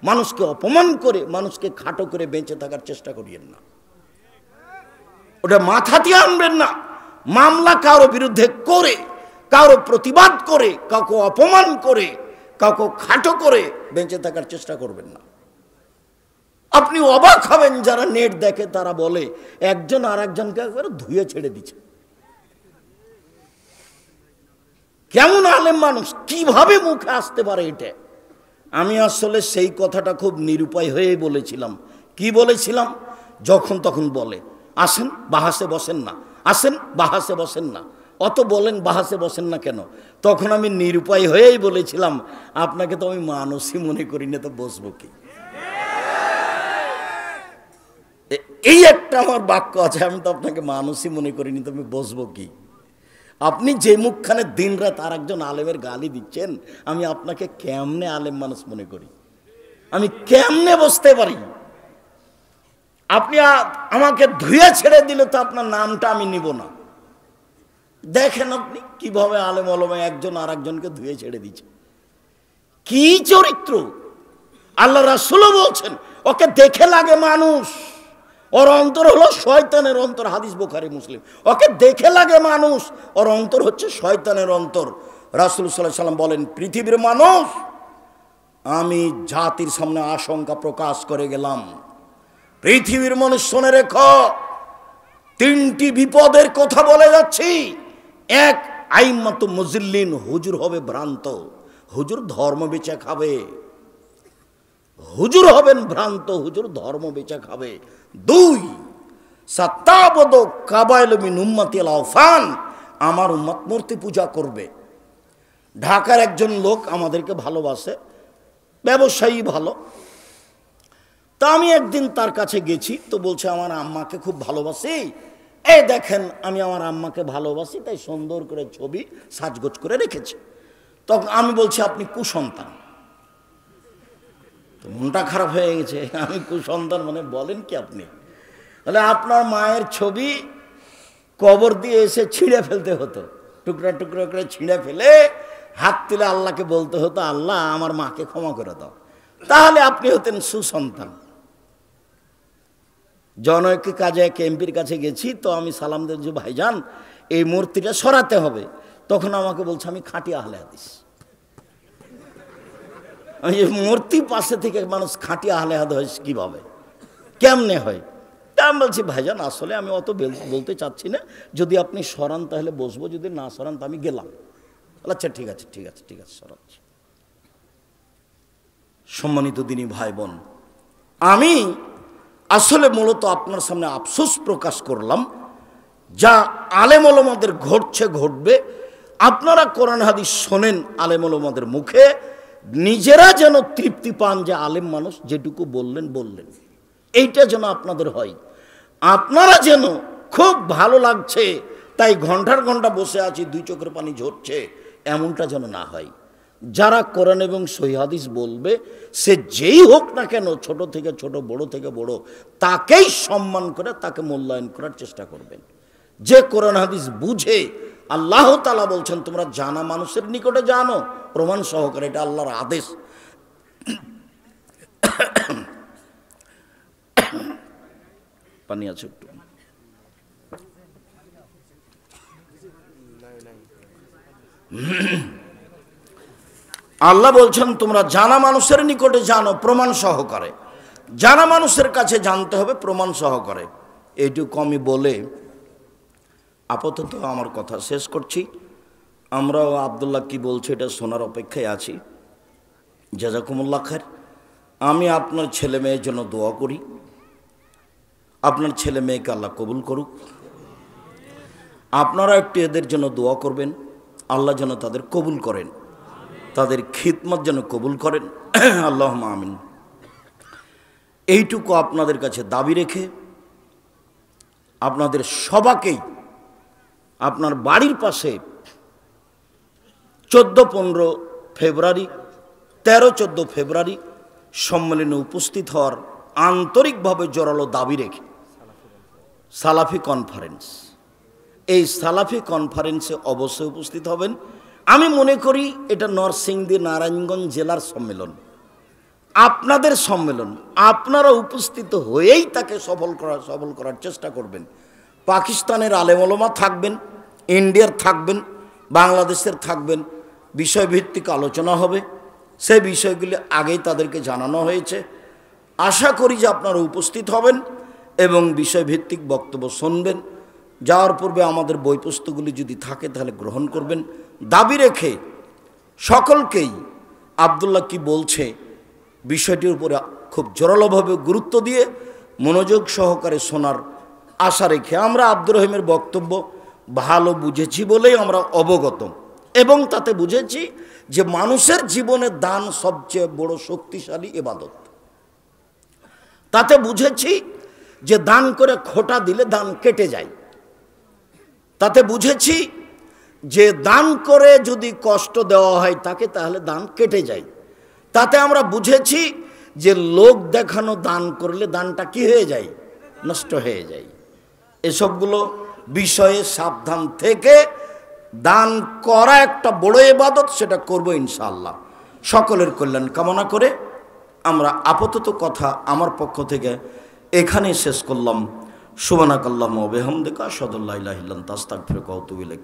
মানুষকে অপমান করে, মানুষকে খাটো করে বেঁচে থাকার চেষ্টা করিয়েন না। ওটা মাথাতে আনবেন না। মামলা কারো বিরুদ্ধে করে, কারো প্রতিবাদ করে, কাউকে অপমান করে, কাউকে খাটো করে বেঁচে থাকার চেষ্টা করবেন না। আপনি অবাক হবেন, যারা নেট দেখে তারা বলে একজন আর একজনকে একবারে ধুয়ে ছেড়ে দিচ্ছে। কেমন আলেম মানুষ, কিভাবে মুখে আসতে পারে এটা? আমি আসলে সেই কথাটা খুব নিরুপায় হয়ে বলেছিলাম। কি বলেছিলাম? যখন তখন বলে আসেন বাহাসে বসেন না, আসেন বাহাসে বসেন না, অত বলেন বাহাসে বসেন না কেন? তখন আমি নিরুপায় হয়েই বলেছিলাম আপনাকে তো আমি মানুষই মনে করি না, তো বসবো কি? এই একটা আমার বাক্য আছে, আমি তো আপনাকে মানুষই মনে করিনি, তো আমি বসবো কি? আপনি যে মুখখানে দিন রাত আর একজন আলেমের গালি দিচ্ছেন, আমি আপনাকে কেমনে আলেম মানুষ মনে করি? আমি কেমনে বসতে পারি? আপনি আমাকে ধুয়ে ছেড়ে দিলে তো আপনার নামটা আমি নিব না। দেখেন আপনি কিভাবে আলেম ওলামা একজন আর একজনকে ধুয়ে ছেড়ে দিচ্ছে। কি চরিত্র! আল্লাহ রাসূলও বলছেন ওকে দেখে লাগে মানুষ, ওর অন্তর হলো শয়তানের অন্তর। হাদিস বুখারী মুসলিম। ওকে দেখে লাগে মানুষ, ওর অন্তর হচ্ছে শয়তানের অন্তর। রাসূল সাল্লাল্লাহু আলাইহি ওয়াসাল্লাম বলেন, পৃথিবীর মানুষ, আমি জাতির সামনে আশঙ্কা প্রকাশ করে গেলাম, পৃথিবীর মানুষ শুনে রেখো, তিনটি বিপদের কথা বলে যাচ্ছি। এক, আইম্মাতু মুজিল্লিন, হুজুর হবে ভ্রান্ত, হুজুর ধর্ম বেচে খাবে, হুজুর হবেন ভ্রান্ত, হুজুর ধর্ম বেচে খাবে। দুই, সাত্তাবদ কাবাইল মিন উম্মতি আল আওফান, আমার উম্মত মূর্তি পূজা করবে। ঢাকার একজন লোক আমাদেরকে ভালোবাসে, ব্যবসায়ী ভালো। তা আমি একদিন তার কাছে গেছি, তো বলছে আমার আম্মাকে খুব ভালোবাসি, এই দেখেন আমি আমার আম্মাকে ভালোবাসি, তাই সুন্দর করে ছবি সাজগোজ করে রেখেছি। তখন আমি বলছি আপনি কুসন্তান। তো মনটা খারাপ হয়ে গেছে, আমি কুসন্তান মানে বলেন কি আপনি? তাহলে আপনার মায়ের ছবি কবর দিয়ে এসে ছিঁড়ে ফেলতে হতো, টুকরা টুকরা করে ছিঁড়ে ফেলে হাত তুলে আল্লাহকে বলতে হতো, আল্লাহ আমার মাকে ক্ষমা করে দাও, তাহলে আপনি হতেন সুসন্তান। জনৈক কাজে এক এমপির কাছে গেছি, তো আমি সালাম দিই যে ভাইজান এই মূর্তিটা সরাতে হবে। তখন আমাকে বলছে আমি খাঁটি আহলে হাদিস। আমি মূর্তি পাশে থেকে মানুষ খাঁটি আহলে হাদিস কিভাবে, কেমনে হয়? তা আমি বলছি ভাইজান আসলে আমি অত বলতে চাচ্ছি না, যদি আপনি সরান তাহলে বসবো, যদি না সরান তো আমি গেলাম। আচ্ছা ঠিক আছে ঠিক আছে ঠিক আছে, সরাচ্ছি। সম্মানিত দিনী ভাই বোন, আমি আসলে মূলত আপনার সামনে আফসোস প্রকাশ করলাম, যা আলেম ওলামাদের ঘটছে ঘটবে। আপনারা কোরআন হাদিস শোনেন আলেম ওলামাদের মুখে, নিজেরা যেন তৃপ্তি পান যে আলেম মানুষ যেটুকু বললেন বললেন, এইটা যেন আপনাদের হয়। আপনারা যেন খুব ভালো লাগছে তাই ঘন্টার ঘন্টা বসে আছি, দুই চোখের পানি ঝরছে, এমনটা যেন না হয়। যারা কোরআন এবং সহিহ হাদিস বলবে, সে যেই হোক না কেন, ছোট থেকে ছোট, বড় থেকে বড়, তাকেই সম্মান করে তাকে মূল্যায়ন করার চেষ্টা করবেন। যে কোরআন হাদিস বুঝে, আল্লাহ তাআলা বলছেন তোমরা জানা মানুষের নিকটে জানো প্রমাণ সহকারে, এটা আল্লাহর আদেশ। পানি আছে একটু? আল্লাহ বলছেন তোমরা জানা মানুষের নিকটে জানো প্রমাণ সহকারে। জানা মানুষের কাছে জানতে হবে প্রমাণ সহকারে। এইটুকু আমি বলে আপাতত আমার কথা শেষ করছি। আমরাও আব্দুল্লাহ কি বলছে এটা শোনার অপেক্ষায় আছি। জাযাকুমুল্লাহ খায়ের। আমি আপনার ছেলে মেয়ের জন্য দোয়া করি, আপনার ছেলে মেয়েকে আল্লাহ কবুল করুক। আপনারা একটু এদের জন্য দোয়া করবেন, আল্লাহ যেন তাদের কবুল করেন, তাদের খিদমত যেন কবুল করেন, আল্লাহুম্মা আমিন। এইটুকু আপনাদের কাছে দাবি রেখে আপনাদের সবাইকেই আপনার বাড়ির পাশে 14-15 ফেব্রুয়ারি, 13-14 ফেব্রুয়ারি সম্মেলনে উপস্থিত হওয়ার আন্তরিকভাবে জোরালো দাবি রেখে সালাফি কনফারেন্স, এই সালাফি কনফারেন্সে অবশ্যই উপস্থিত হবেন। আমি মনে করি এটা নরসিংদী নারায়ণগঞ্জ জেলার সম্মেলন। আপনাদের সম্মেলন, আপনারা উপস্থিত হয়েই তাকে সফল করার চেষ্টা করবেন। পাকিস্তানের আলেম ওলামা থাকবেন, ইন্ডিয়ার থাকবেন, বাংলাদেশের থাকবেন, বিষয়ভিত্তিক আলোচনা হবে। সেই বিষয়গুলি আগেই তাদেরকে জানানো হয়েছে। আশা করি যে আপনারা উপস্থিত হবেন এবং বিষয়ভিত্তিক বক্তব্য শুনবেন। যাওয়ার পূর্বে আমাদের বই পুস্তকগুলি যদি থাকে তাহলে গ্রহণ করবেন। দাবি রেখে সকলকেই আব্দুল্লাহ কি বলছে বিষয়টির উপরে খুব জোরালোভাবে গুরুত্ব দিয়ে মনোযোগ সহকারে শোনার আশা রেখে, আমরা আব্দুর রহিমের বক্তব্য ভালো বুঝেছি বলেই আমরা অবগত, এবং তাতে বুঝেছি যে মানুষের জীবনে দান সবচেয়ে বড় শক্তিশালী ইবাদত। তাতে বুঝেছি যে দান করে খোটা দিলে দান কেটে যায়। তাতে বুঝেছি যে দান করে যদি কষ্ট দেওয়া হয় তাকে, তাহলে দান কেটে যায়। তাতে আমরা বুঝেছি যে লোক দেখানো দান করলে দানটা কি হয়ে যায়, নষ্ট হয়ে যায়। এসবগুলো বিষয়ে সাবধান থেকে দান করা একটা বড় ইবাদত, সেটা করব ইনশাআল্লাহ। সকলের কল্যাণ কামনা করে আমরা আপাতত কথা আমার পক্ষ থেকে এখানেই শেষ করলাম। সুবহানাকাল্লাহুম্মা ওয়া বিহামদিকা আশহাদু আল্লা ইলাহা ইল্লা আনতা আস্তাগফিরুকা ওয়া আতুবু ইলাইক।